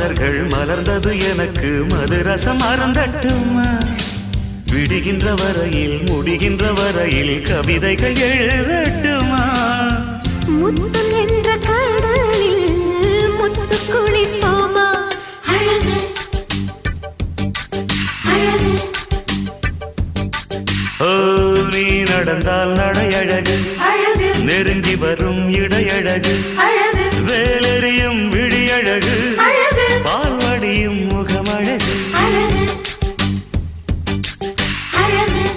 மலர்கள் மலர்ந்தது எனக்கு மதுரசம் அருந்தட்டுமா விடுகின்ற வரையில் முடிகின்ற வரையில் கவிதைகள் எழுதட்டுமா முத்தம் என்ற கடலில் முத்து குளிப்போமா அழகு அழகு ஓ நீ நடந்தால் நடையழகு அழகு நெருங்கி வரும் இடையழகு அழகு வேலெறியும் விழியழகு